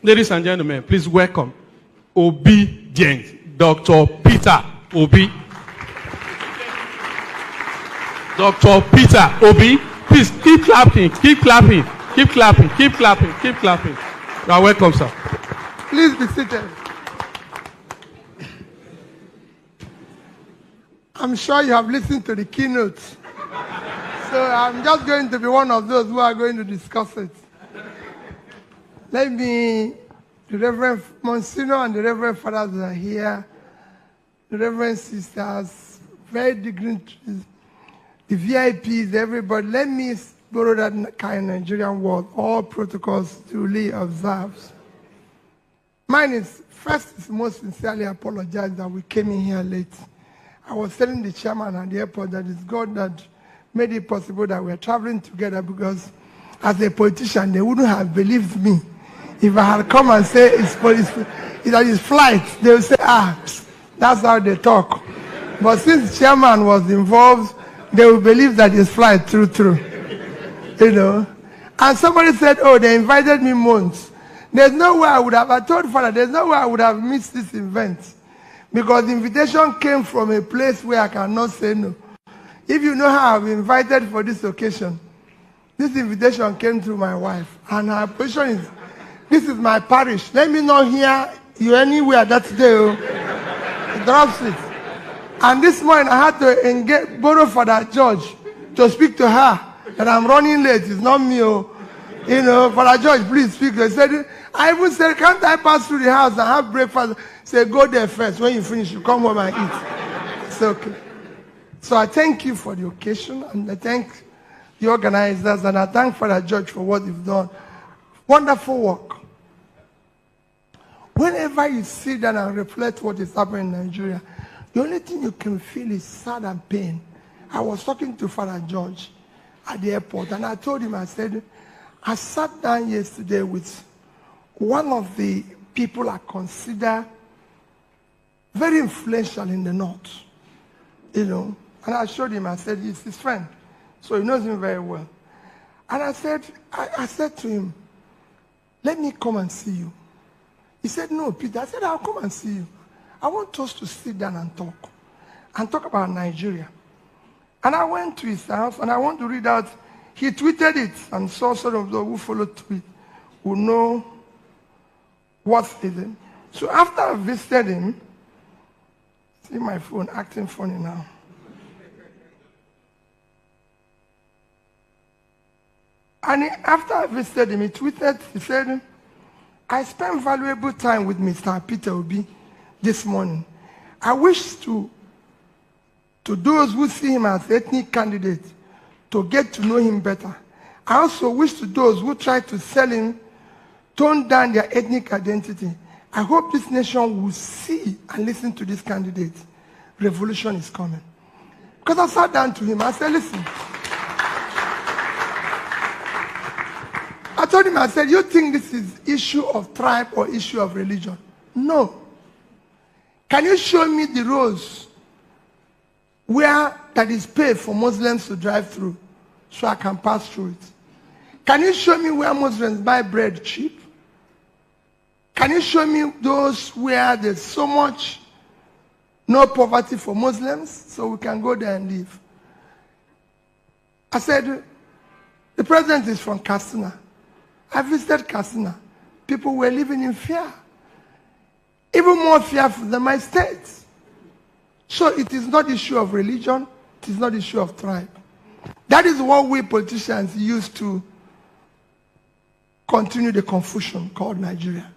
Ladies and gentlemen, please welcome Obedient, Dr. Peter Obi. Dr. Peter Obi, please keep clapping, keep clapping, keep clapping, keep clapping, keep clapping. You are welcome, sir. Please be seated. I'm sure you have listened to the keynote. So I'm just going to be one of those who are going to discuss it. Let me, the Reverend Monsignor and the Reverend Fathers are here, the Reverend Sisters, very dignitaries, the VIPs, everybody. Let me borrow that kind of Nigerian word, all protocols duly observed. Mine is, first is most sincerely apologize that we came in here late. I was telling the chairman at the airport that it's God that made it possible that we're traveling together, because as a politician, they wouldn't have believed me. If I had come and said it's flight, they would say, that's how they talk. But since the chairman was involved, they would believe that it's flight through. You know? And somebody said, oh, they invited me months. There's no way I told Father, there's no way I would have missed this event. Because the invitation came from a place where I cannot say no. If you know how I've invited for this occasion, this invitation came through my wife. And her position is, this is my parish. Let me not hear you anywhere that day. It drops it. And this morning I had to borrow Father George to speak to her that I'm running late. It's not me. You know, Father George, please speak. He said, I even said, can't I pass through the house and have breakfast? Say, go there first. When you finish, you come home and eat. It's okay. So I thank you for the occasion, and I thank the organizers, and I thank Father George for what you've done. Wonderful work. Whenever you sit down and reflect what is happening in Nigeria, the only thing you can feel is sad and pain. I was talking to Father George at the airport, and I told him, I said, I sat down yesterday with one of the people I consider very influential in the North, you know. And I showed him, I said, he's his friend. So he knows him very well. And I said to him, let me come and see you. He said, no, Peter. I said, I'll come and see you. I want us to sit down and talk about Nigeria. And I went to his house, and I want to read out, he tweeted it, and so some of those who followed tweet will know what is it. So after I visited him, see my phone acting funny now. And after I visited him, he tweeted, he said, I spent valuable time with Mr. Peter Obi this morning. I wish to those who see him as ethnic candidate to get to know him better. I also wish to those who try to sell him, tone down their ethnic identity. I hope this nation will see and listen to this candidate. Revolution is coming. Because I sat down to him, I said, listen. I told him, I said, you think this is issue of tribe or issue of religion? No. Can you show me the roads where that is paid for Muslims to drive through so I can pass through it? Can you show me where Muslims buy bread cheap? Can you show me those where there's so much no poverty for Muslims so we can go there and live? I said, the president is from Katsina. I visited Katsina. People were living in fear. Even more fearful than my state. So it is not issue of religion. It is not issue of tribe. That is what we politicians use to continue the confusion called Nigeria.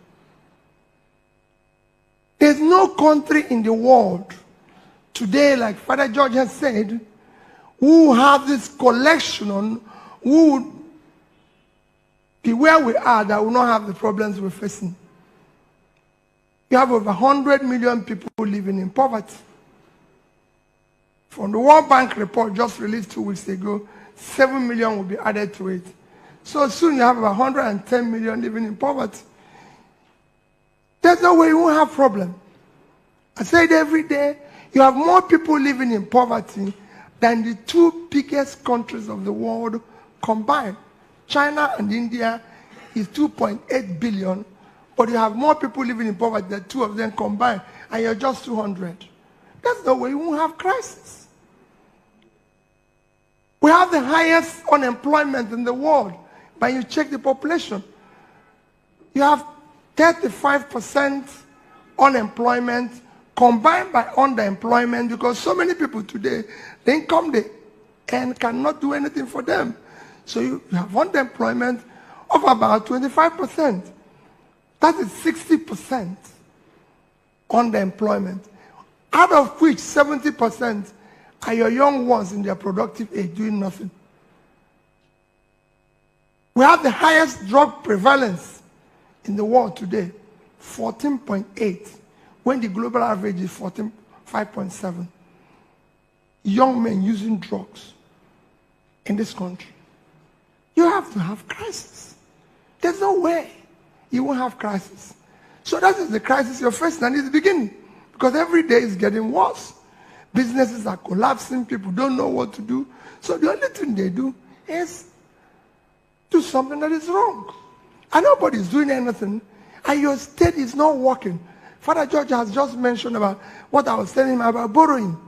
There's no country in the world today, like Father George has said, who have this collection on, who would be where we are that will not have the problems we're facing. You have over 100 million people living in poverty. From the World Bank report just released 2 weeks ago, 7 million will be added to it. So soon you have about 110 million living in poverty. There's no way you won't have problem. I say it every day, you have more people living in poverty than the 2 biggest countries of the world combined. China and India is 2.8 billion, but you have more people living in poverty than two of them combined, and you're just 200. That's the way you won't have crisis. We have the highest unemployment in the world. When you check the population, you have 35% unemployment combined by underemployment, because so many people today, the income they earn cannot do anything for them. So you have underemployment of about 25%. That is 60% underemployment, out of which 70% are your young ones in their productive age doing nothing. We have the highest drug prevalence in the world today, 14.8, when the global average is 5.7. Young men using drugs in this country. You have to have crisis. There's no way you won't have crisis. So that is the crisis you're facing, and it's the beginning, because every day is getting worse. Businesses are collapsing, people don't know what to do. So the only thing they do is do something that is wrong. And nobody's doing anything, and your state is not working. Father George has just mentioned about what I was telling him about borrowing.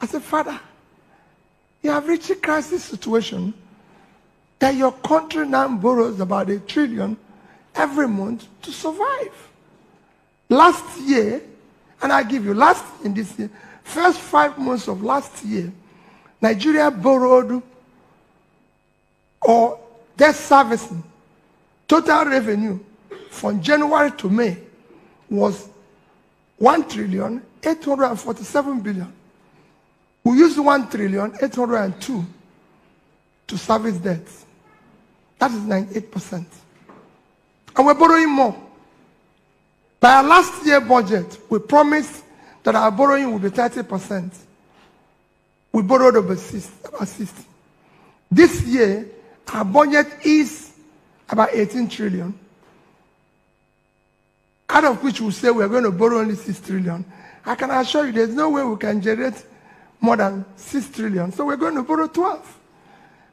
I said, Father, you have reached a crisis situation that your country now borrows about $1 trillion every month to survive. Last year, and I give you in this year, first 5 months of last year, Nigeria borrowed or debt servicing total revenue from January to May was $1,847 billion. We used $1,802 to service debts. That is 98%. And we're borrowing more. By our last year budget, we promised that our borrowing will be 30%. We borrowed about 60. This year, our budget is about 18 trillion. Out of which we say we're going to borrow only 6 trillion. I can assure you there's no way we can generate more than 6 trillion. So we're going to borrow 12.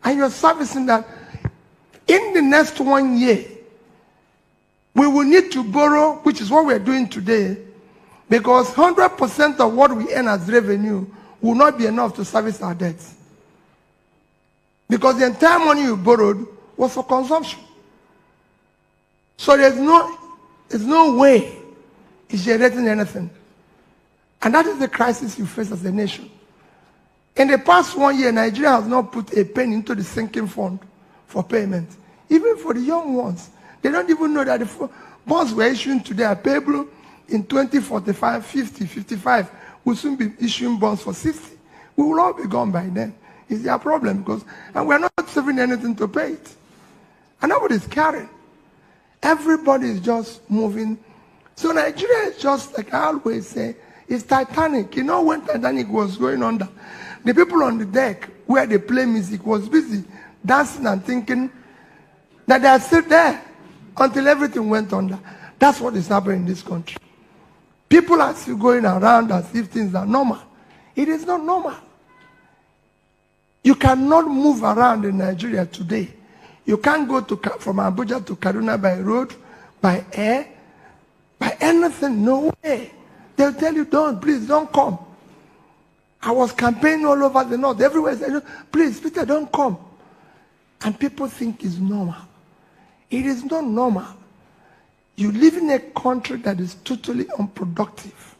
And you're servicing that. In the next 1 year, we will need to borrow, which is what we're doing today, because 100% of what we earn as revenue will not be enough to service our debts. Because the entire money you borrowed was for consumption. So there's no way it's generating anything. And that is the crisis you face as a nation. In the past 1 year, Nigeria has not put a penny into the sinking fund for payment. Even for the young ones. They don't even know that the bonds we're issuing today are payable in 2045, 50, 55. We'll soon be issuing bonds for 60. We will all be gone by then. It's their problem, and we're not saving anything to pay it. And nobody's caring. Everybody is just moving. So Nigeria is just, like I always say, it's Titanic. You know, when Titanic was going under, the people on the deck where they play music was busy dancing and thinking that they are still there until everything went under. That's what is happening in this country. People are still going around as if things are normal. It is not normal. You cannot move around in Nigeria today. You can't go from Abuja to Kaduna by road, by air, by anything. No way. They'll tell you, please don't come. I was campaigning all over the north. Everywhere said, please, Peter, don't come. And people think it's normal. It is not normal. You live in a country that is totally unproductive.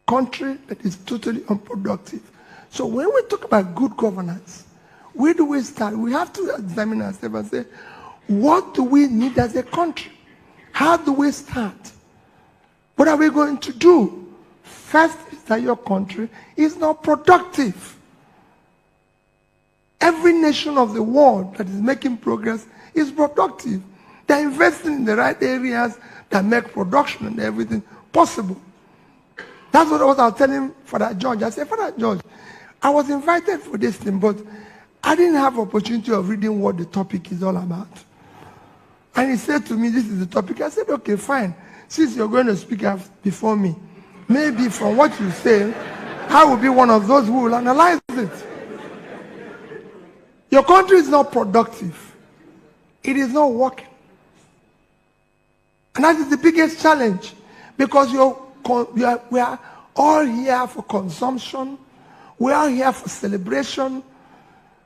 Country that is totally unproductive. So when we talk about good governance, where do we start? We have to examine ourselves and say, what do we need as a country? How do we start? What are we going to do? First is that your country is not productive. Every nation of the world that is making progress is productive. They're investing in the right areas that make production and everything possible. That's what I was telling Father George. I said, Father George, I was invited for this thing, but I didn't have opportunity of reading what the topic is all about. And he said to me, this is the topic. I said, okay, fine. Since you're going to speak before me, maybe from what you say, I will be one of those who will analyze it. Your country is not productive. It is not working. And that is the biggest challenge, because we are all here for consumption. We are here for celebration.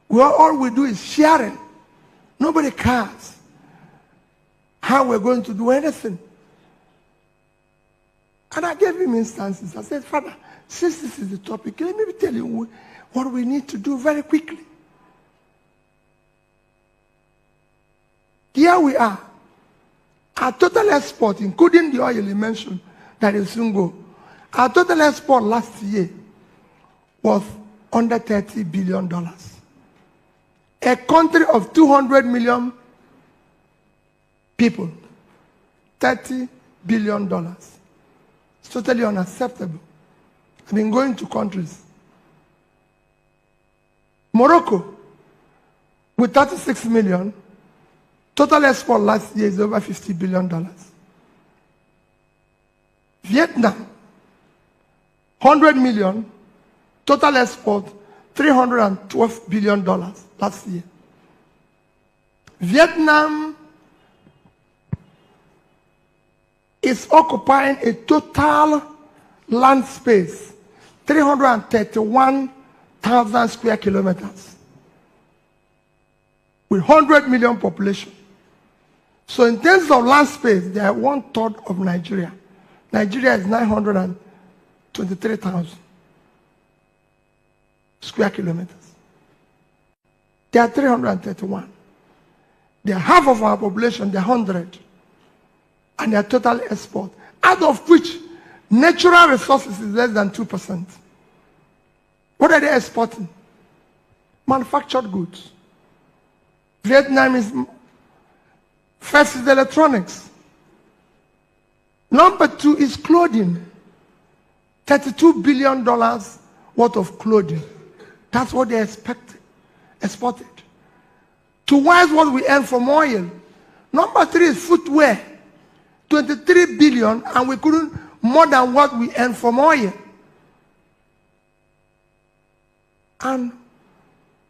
All we do is sharing. Nobody cares how we're going to do anything. And I gave him instances. I said, Father, since this is the topic, let me tell you what we need to do very quickly. Here we are. Our total export, including the oil you mentioned, that will soon go. Our total export last year was under $30 billion. A country of 200 million people, $30 billion. It's totally unacceptable. I've been going to countries. Morocco, with 36 million, total export last year is over $50 billion. Vietnam, 100 million, total export, $312 billion last year. Vietnam is occupying a total land space, 331,000 square kilometers, with 100 million population. So in terms of land space, they are 1/3 of Nigeria. Nigeria is 923,000 square kilometers. They are 331. They are half of our population, they are 100. And their total export, out of which natural resources is less than 2%. What are they exporting? Manufactured goods. Vietnam is first is electronics. Number 2 is clothing. $32 billion worth of clothing. That's what they exported. Twice what we earn from oil. Number 3 is footwear. 23 billion, and we couldn't more than what we earn from oil. And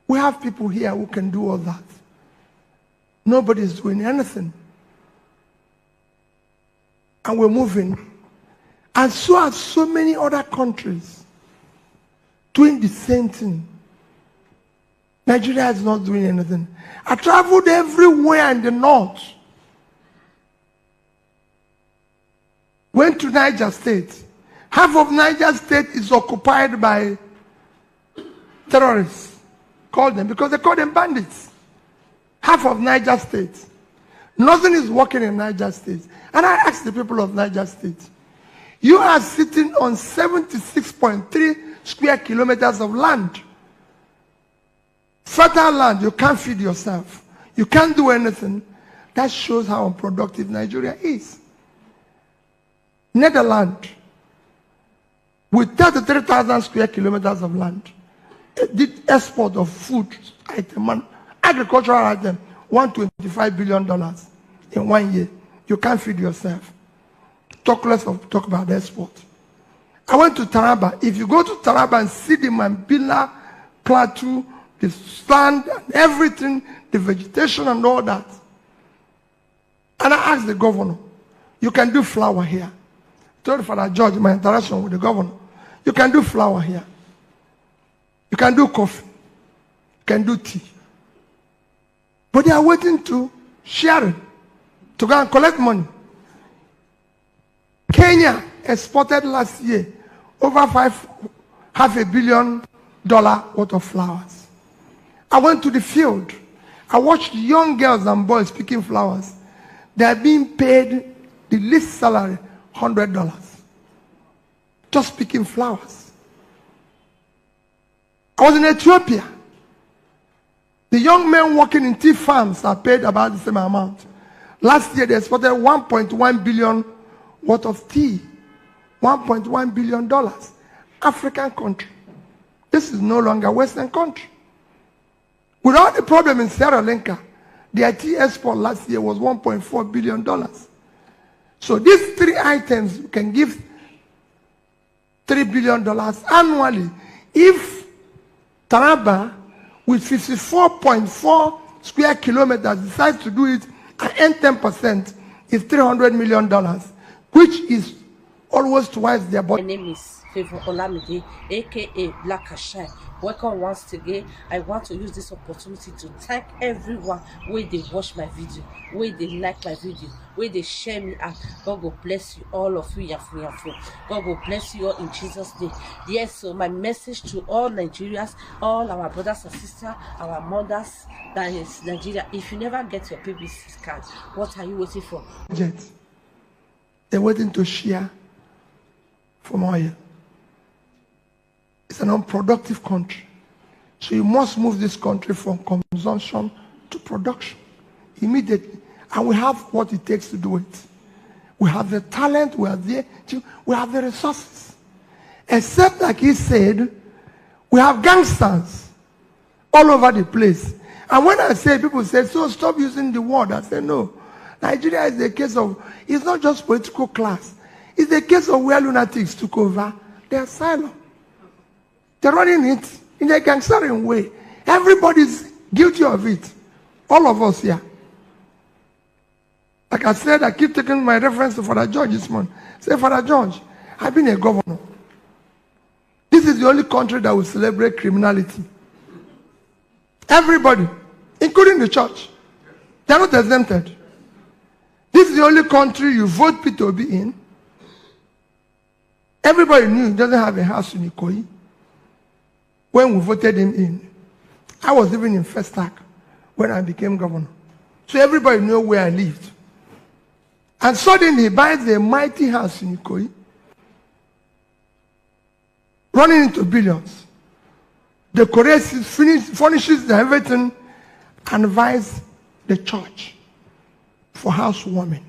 we have people here who can do all that. Nobody is doing anything. And we're moving. And so are so many other countries doing the same thing. Nigeria is not doing anything. I traveled everywhere in the north. Went to Niger State. Half of Niger State is occupied by terrorists. Call them, because they call them bandits. Half of Niger State. Nothing is working in Niger State. And I asked the people of Niger State, you are sitting on 76.3 square kilometers of land. Fertile land, you can't feed yourself. You can't do anything. That shows how unproductive Nigeria is. Netherlands, with 33,000 square kilometers of land, did export of food item, agricultural item, $125 billion in 1 year. You can't feed yourself. Talk less of talk about export. I went to Taraba. If you go to Taraba and see the Mambila plateau, the sand and everything, the vegetation and all that. And I asked the governor, you can do flour here. I told Father George, my interaction with the governor, you can do flour here. You can do coffee. You can do tea. But they are waiting to share it, to go and collect money. Kenya exported last year over $500 million worth of flowers. I went to the field. I watched young girls and boys picking flowers. They are being paid the least salary, $100. Just picking flowers. I was in Ethiopia. The young men working in tea farms are paid about the same amount. Last year they exported $1.1 billion worth of tea. $1.1 billion. African country. This is no longer Western country. With all the problem in Sri Lanka, their tea export last year was $1.4 billion. So these 3 items can give $3 billion annually. If Taraba, with 54.4 square kilometers, decides to do it and earn 10%, is $300 million, which is almost twice their My budget. name is Favor Olamide, aka Black Ashai. Welcome once again. I want to use this opportunity to thank everyone where they watch my video, where they like my video, where they share me out. God will bless you, all of you, yafu. God will bless you all in Jesus' name. Yes, so my message to all Nigerians, all our brothers and sisters, our mothers, that is Nigeria. If you never get your PBC card, what are you waiting for? They're waiting to share from oil. It's an unproductive country. So you must move this country from consumption to production immediately. And we have what it takes to do it. We have the talent, we have the resources. Except, like he said, we have gangsters all over the place. And when I say, people say, so stop using the word. I say, no. Nigeria is the case of, it's not just political class. It's the case of where lunatics took over the asylum. They're running it in a gangstering way. Everybody's guilty of it. All of us here. Like I said, I keep taking my reference to Father George this morning. Say, Father George, I've been a governor. This is the only country that will celebrate criminality. Everybody, including the church. They're not exempted. This is the only country you vote Peter Obi in. Everybody knew he doesn't have a house in Ikoyi. When we voted him in, I was even in Festac when I became governor. So everybody knew where I lived. And suddenly he buys a mighty house in Ikoyi, running into billions. Decorates, furnishes everything, and invites the church for housewarming.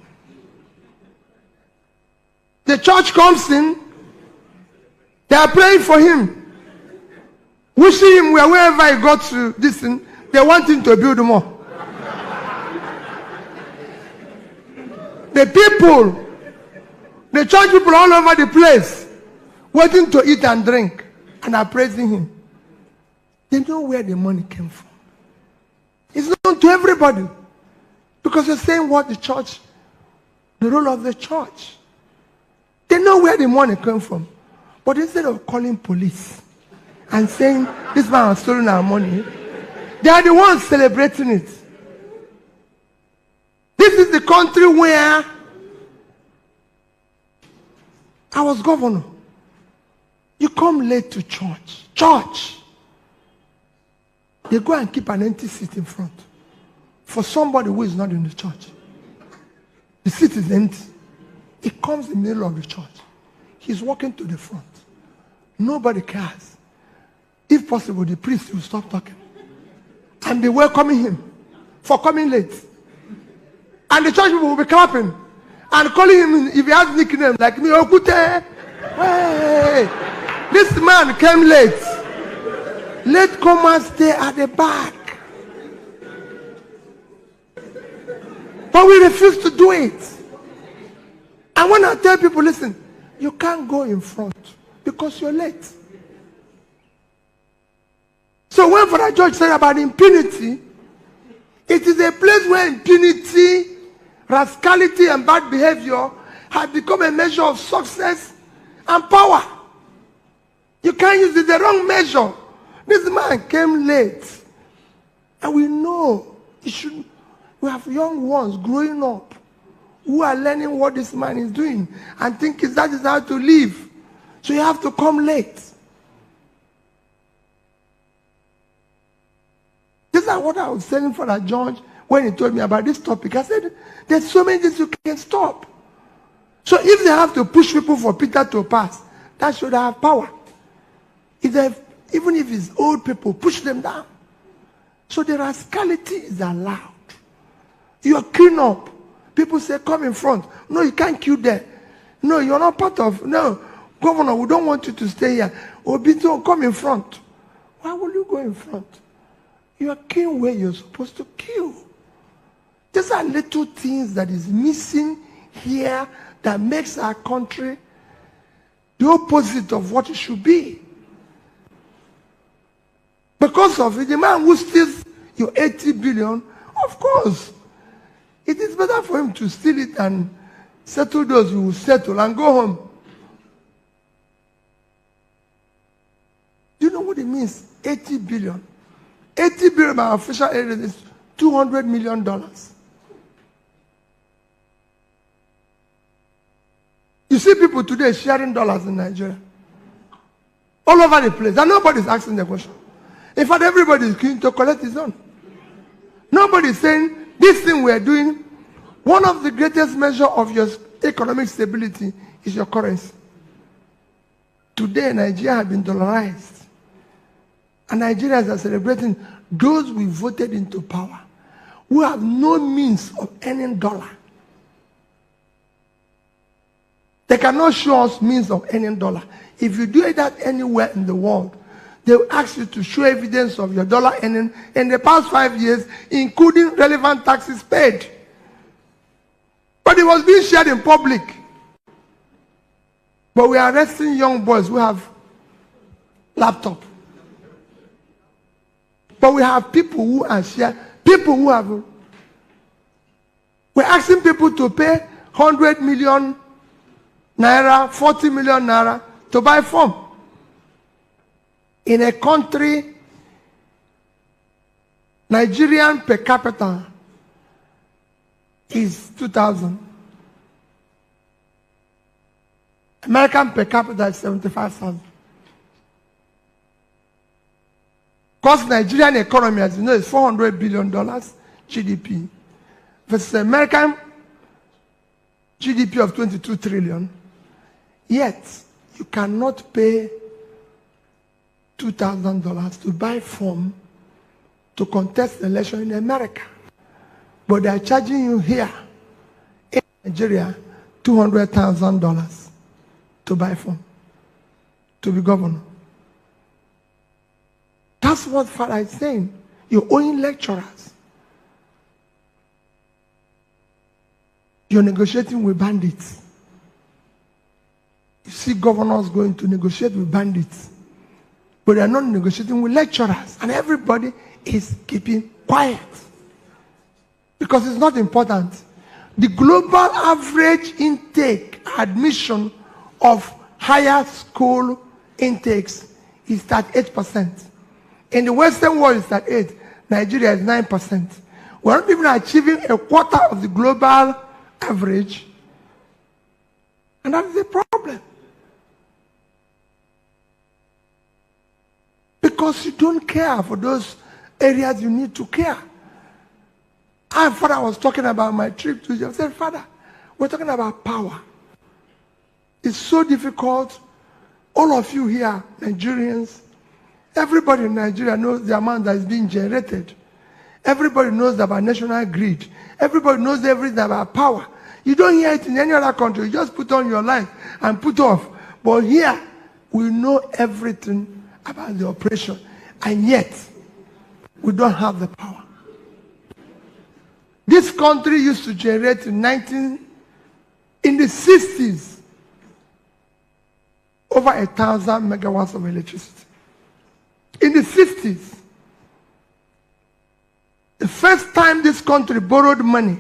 The church comes in, they are praying for him. Wishing him wherever he got to this thing, they want him to build more. The people, the church people all over the place, waiting to eat and drink, and are praising him. They know where the money came from. It's known to everybody. Because they're saying what the church, the role of the church. They know where the money came from. But instead of calling police and saying, this man has stolen our money, they are the ones celebrating it. This is the country where I was governor. You come late to church. Church. They go and keep an empty seat in front for somebody who is not in the church. The seat is empty. He comes in the middle of the church. He's walking to the front. Nobody cares. If possible, the priest will stop talking. And be welcoming him for coming late. And the church people will be clapping and calling him, if he has a nickname like me, Okute. Hey, this man came late. Let come stay at the back. But we refuse to do it. And when I tell people, listen, you can't go in front because you're late. So when Father George said about impunity, it is a place where impunity, rascality, and bad behavior have become a measure of success and power. You can't use it the wrong measure. This man came late. And we know we have young ones growing up who are learning what this man is doing and thinking that is how to live. So you have to come late. This is what I was telling Father George when he told me about this topic. I said, there's so many things you can stop. So if they have to push people for Peter to pass, that should have power. Even if it's old people, push them down. So the rascality is allowed. You are clean up. People say, come in front. No, you can't queue there. No, you're not part of. No, Governor, we don't want you to stay here. Obito, come in front. Why will you go in front? You are queuing where you're supposed to queue. These are little things that is missing here that makes our country the opposite of what it should be. Because of it, the man who steals your 80 billion, of course, It is better for him to steal it and settle those who will settle and go home. Do you know what it means? 80 billion. 80 billion by official areas is $200 million. You see people today sharing dollars in Nigeria. All over the place. And nobody's asking the question. In fact, everybody is keen to collect his own. Nobody is saying, this thing we are doing, one of the greatest measures of your economic stability is your currency. Today, Nigeria has been dollarized. And Nigerians are celebrating those we voted into power who have no means of earning dollar. They cannot show us means of earning dollar. If you do that anywhere in the world, they will ask you to show evidence of your dollar earning in the past 5 years, including relevant taxes paid. But it was being shared in public. But we are arresting young boys who have laptop. But we have people who are sharing, people who have. We're asking people to pay 100 million naira, 40 million naira to buy form. In a country, Nigerian per capita is 2,000. American per capita is 75,000. Because Nigerian economy, as you know, is $400 billion GDP versus American GDP of 22 trillion. Yet, you cannot pay $2,000 to buy form to contest the election in America. But they are charging you here in Nigeria $200,000 to buy form, to be governor. That's what Father is saying. You're owing lecturers. You're negotiating with bandits. You see governors going to negotiate with bandits. But they are not negotiating with lecturers. And everybody is keeping quiet. Because it's not important. The global average intake, admission of higher school intakes is 38%. In the Western world, it's at 8%. Nigeria is 9%. We're not even achieving a quarter of the global average. And that is a problem. Because you don't care for those areas you need to care. Father was talking about my trip to Egypt. I said, Father, we're talking about power. It's so difficult. All of you here, Nigerians, everybody in Nigeria knows the amount that is being generated. Everybody knows about national grid. Everybody knows everything about power. You don't hear it in any other country. You just put on your light and put off. But here, we know everything about the operation. And yet, we don't have the power. This country used to generate in the 60s, over 1,000 megawatts of electricity. In the 50s, the first time this country borrowed money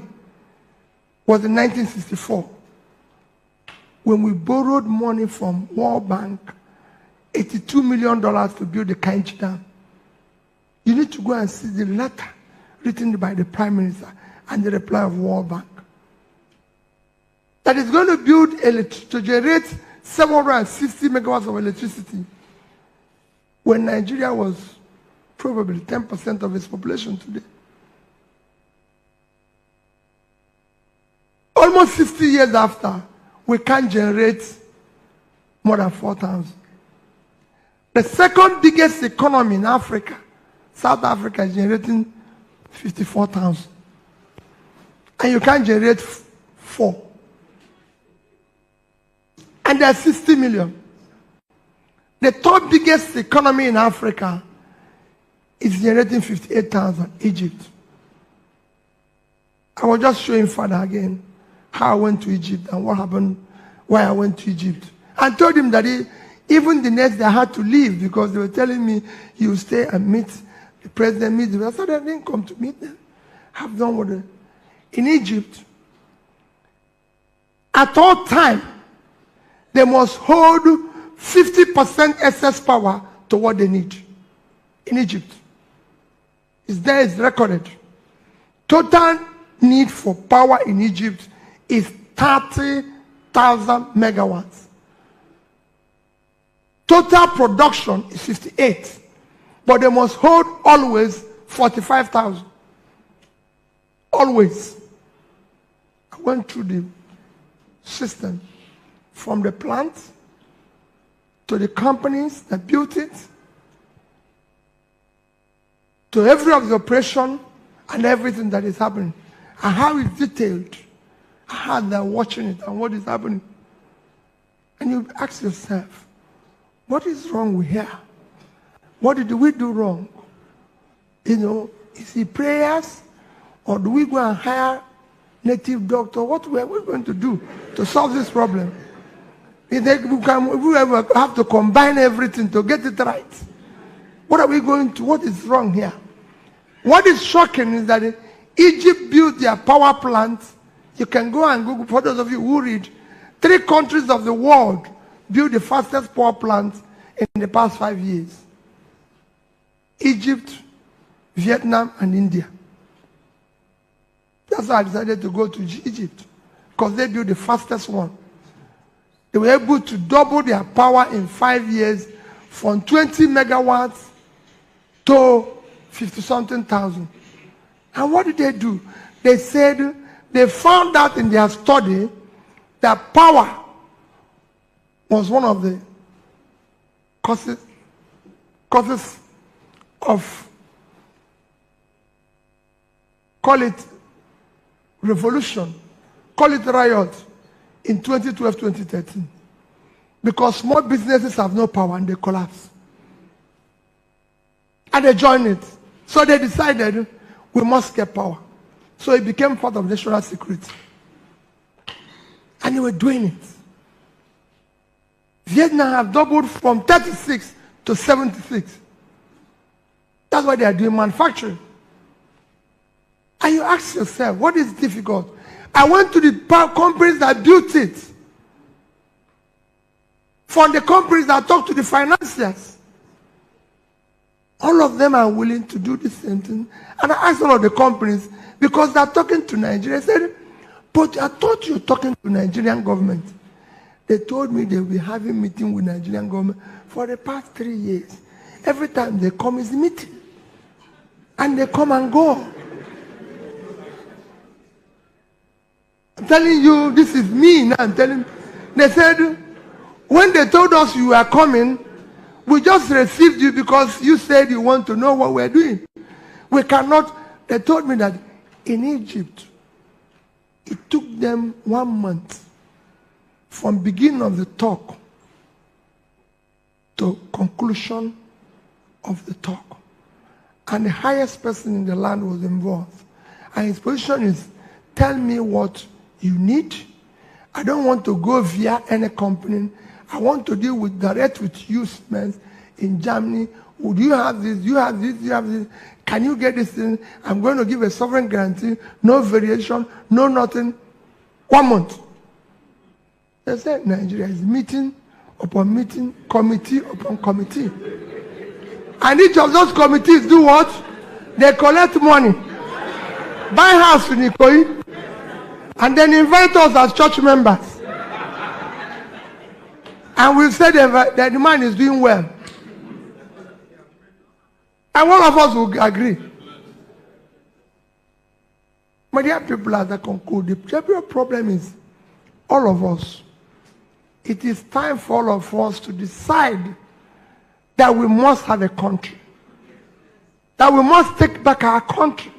was in 1964, when we borrowed money from World Bank, $82 million to build the Kainji Dam. You need to go and see the letter written by the Prime Minister and the reply of World Bank. That is going to build to generate 760 megawatts of electricity when Nigeria was probably 10% of its population today. Almost 60 years after, we can't generate more than 4,000. The second biggest economy in Africa, South Africa, is generating 54,000. And you can't generate 4. And there's 60 million. The third biggest economy in Africa is generating 58,000, Egypt. I was just showing Father again how I went to Egypt and what happened, why I went to Egypt. And told him that even the next day I had to leave because they were telling me, you stay and meet the president, meet them. I said, I didn't come to meet them. I've done what in Egypt, at all time, they must hold 50% excess power to what they need. In Egypt. It's recorded. Total need for power in Egypt is 30,000 megawatts. Total production is 58. But they must hold always 45,000. Always. I went through the system from the plant to the companies that built it to every of the operation and everything that is happening and how it's detailed, how they're watching it and what is happening. And you ask yourself, what is wrong with here? What did we do wrong? You know, is it prayers? Or do we go and hire native doctor? What were we going to do to solve this problem? We have to combine everything to get it right. What are we going to? What is wrong here? What is shocking is that Egypt built their power plant. You can go and Google, for those of you who read, 3 countries of the world built the fastest power plant in the past 5 years. Egypt, Vietnam, and India. That's why I decided to go to Egypt, because they built the fastest one. They were able to double their power in 5 years from 20 megawatts to 50-something thousand. And what did they do? They said they found out in their study that power was one of the causes of, call it revolution, call it riot in 2012-2013. Because small businesses have no power and they collapse. And they join it. So they decided we must get power. So it became part of national security. And they were doing it. Vietnam have doubled from 36 to 76. That's why they are doing manufacturing. And you ask yourself, what is difficult? I went to the companies that built it. From the companies that talk to the financiers. All of them are willing to do the same thing. And I asked all of the companies, because they're talking to Nigeria. I said, but I thought you were talking to Nigerian government. They told me they'll be having meeting with Nigerian government for the past 3 years. Every time they come is meeting. And they come and go. I'm telling you, this is me now. I'm telling you. They said, when they told us you were coming, we just received you because you said you want to know what we're doing. We cannot. They told me that in Egypt, it took them 1 month from beginning of the talk to conclusion of the talk. And the highest person in the land was involved. And his position is, tell me what you need. I don't want to go via any company. I want to deal with direct with you, men in Germany. Would you have this? You have this? You have this? Can you get this thing? I'm going to give a sovereign guarantee, no variation, no nothing. 1 month. They said Nigeria is meeting upon meeting, committee upon committee. And each of those committees do what? They collect money, buy house in Ikoyi, and then invite us as church members. And we say that the man is doing well. And one of us will agree. My dear people, as I conclude, the real problem is all of us. It is time for all of us to decide that we must have a country. That we must take back our country.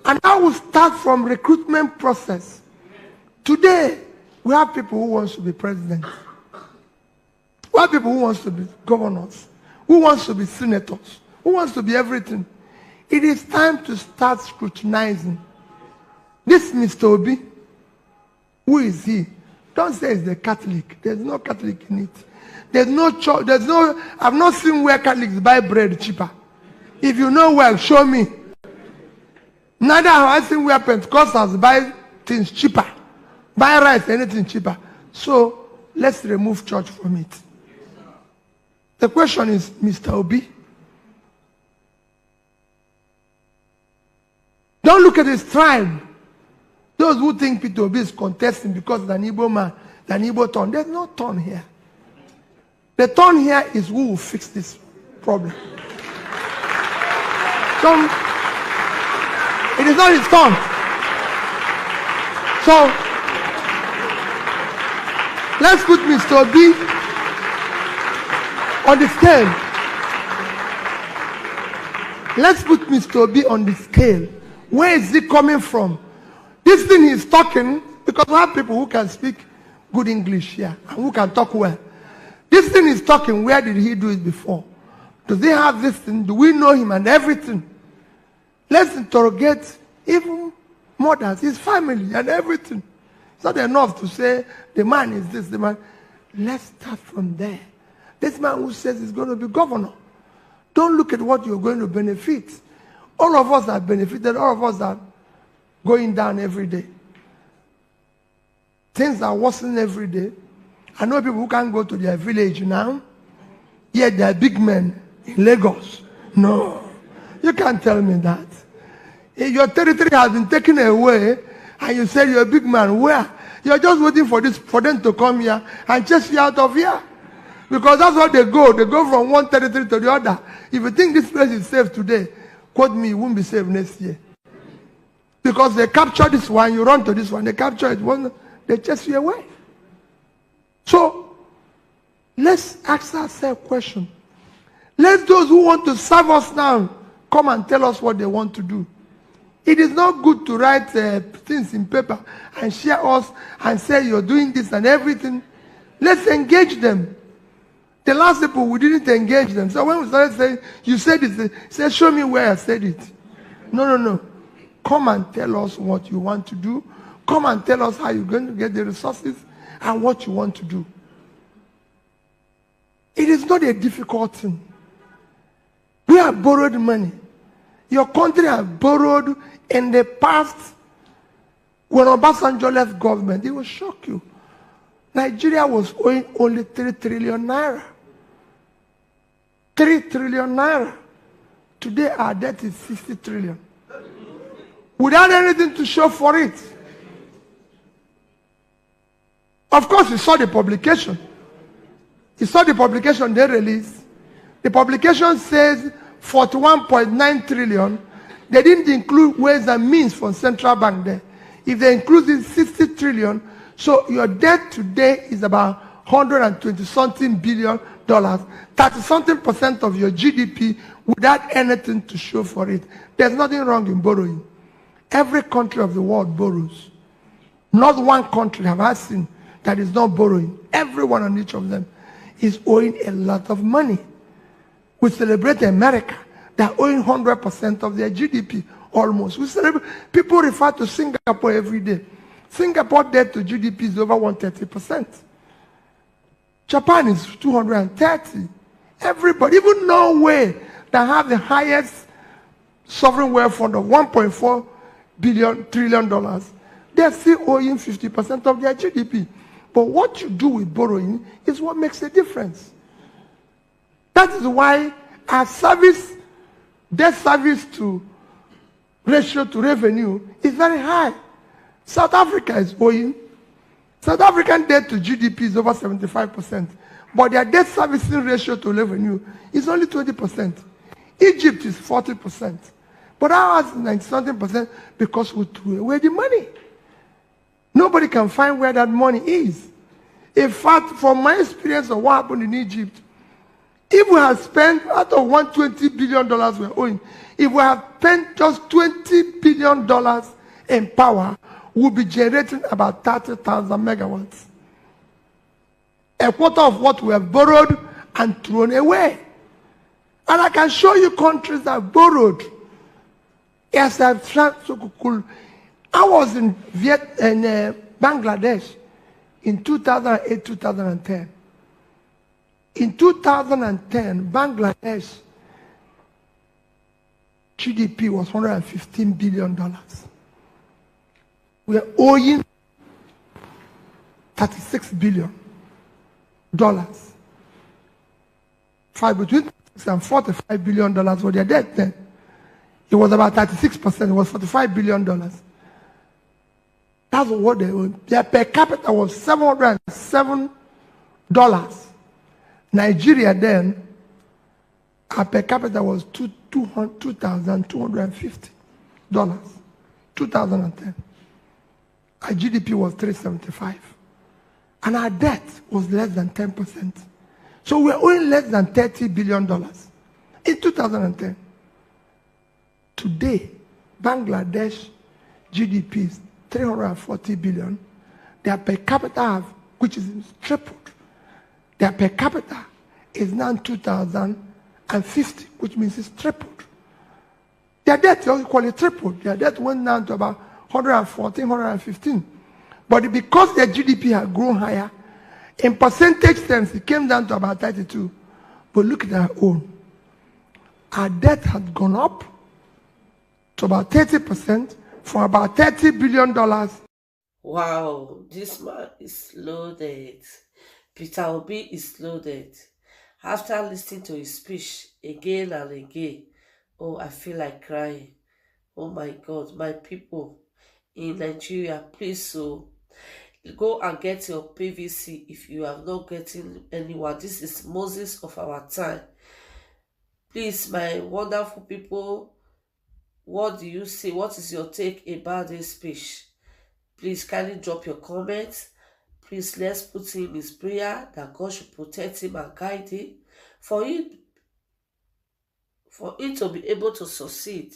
And I will start from recruitment process. Today, we have people who want to be president. We have people who want to be governors. Who wants to be senators. Who wants to be everything. It is time to start scrutinizing. This Mr. Obi, who is he? Don't say he's a Catholic. There's no Catholic in it. There's no church. I've not seen where Catholics buy bread cheaper. If you know well, show me. Neither have I seen where Pentecostals buy things cheaper. Buy rice, anything cheaper. So let's remove church from it. The question is, Mr. Obi, don't look at his tribe. Those who think Peter Obi is contesting because of an Igbo man, an Igbo turn. There's no turn here. The turn here is who will fix this problem. It is not his turn. So, let's put Mr. Obi on the scale. Let's put Mr. Obi on the scale. Where is he coming from? This thing he's talking, because we have people who can speak good English here and who can talk well. This thing he's talking, where did he do it before? Does he have this thing? Do we know him and everything? Let's interrogate even mothers, his family and everything. It's not enough to say the man is this, the man. Let's start from there. This man who says he's going to be governor. Don't look at what you're going to benefit. All of us are benefited. All of us are going down every day. Things are worsening every day. I know people who can't go to their village now, yet they're big men in Lagos. No, you can't tell me that. If your territory has been taken away, and you say you're a big man, where? You're just waiting for them to come here and chase you out of here. Because that's how they go. They go from one territory to the other. If you think this place is safe today, quote me, it won't be safe next year. Because they capture this one, you run to this one. They capture it one, they chase you away. So, let's ask ourselves a question. Let those who want to serve us now come and tell us what they want to do. It is not good to write things in paper and share us and say you're doing this and everything. Let's engage them. The last people, we didn't engage them. So when we started saying, you said this, say, show me where I said it. No. Come and tell us what you want to do. Come and tell us how you're going to get the resources and what you want to do. It is not a difficult thing. We have borrowed money. Your country has borrowed in the past. When Obasanjo left government, it will shock you. Nigeria was owing only 3 trillion naira. 3 trillion naira. Today our debt is 60 trillion. Without anything to show for it. Of course, you saw the publication. You saw the publication they released. The publication says 41.9 trillion. They didn't include ways and means from central bank there. If they included 60 trillion, so your debt today is about 120 something billion dollars, 30 something % of your GDP without anything to show for it. There's nothing wrong in borrowing. Every country of the world borrows. Not one country have I seen that is not borrowing. Everyone on each of them is owing a lot of money. We celebrate America. They're owing 100% of their GDP, almost. We celebrate. People refer to Singapore every day. Singapore debt to GDP is over 130%. Japan is 230. Everybody, even Norway, that have the highest sovereign wealth fund of $1.4 trillion, they're still owing 50% of their GDP. But what you do with borrowing is what makes a difference. That is why our debt service to ratio to revenue is very high. South Africa is owing. South African debt to GDP is over 75%. But their debt servicing ratio to revenue is only 20%. Egypt is 40%. But ours is 90-something% because we threw away the money. Nobody can find where that money is. In fact, from my experience of what happened in Egypt, if we had spent out of $120 billion we're owing, if we had spent just $20 billion in power, we'll be generating about 30,000 megawatts. A quarter of what we have borrowed and thrown away. And I can show you countries that borrowed. Yes, I was in Bangladesh in 2008, 2010. In 2010, Bangladesh GDP was $115 billion. We are owing $36 billion. Between $36 and $45 billion for their debt then. It was about 36%. It was $45 billion. That's what they own. Their per capita was $707. Nigeria then, our per capita was $2,250. 2010. Our GDP was 375. And our debt was less than 10%. So we're owing less than $30 billion in 2010. Today, Bangladesh GDP is 340 billion. Their per capita, which is tripled. Their per capita is now 2,050, which means it's tripled. Their debt is equally tripled. Their debt went down to about 114, 115. But because their GDP had grown higher, in percentage terms, it came down to about 32. But look at our own. Our debt had gone up to about 30%, from about $30 billion. Wow, this man is loaded. Peter Obi is loaded. After listening to his speech again and again, oh, I feel like crying. Oh my God, my people in Nigeria, please so go and get your PVC if you have not gotten anyone. This is Moses of our time. Please, my wonderful people, what do you say? What is your take about this speech? Please kindly drop your comments. Please, let's put him in his prayer that God should protect him and guide him for him to be able to succeed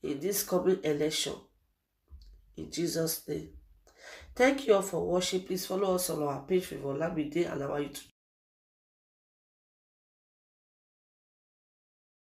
in this coming election. In Jesus' name. Thank you all for watching. Please follow us on our page for Olamide and our YouTube.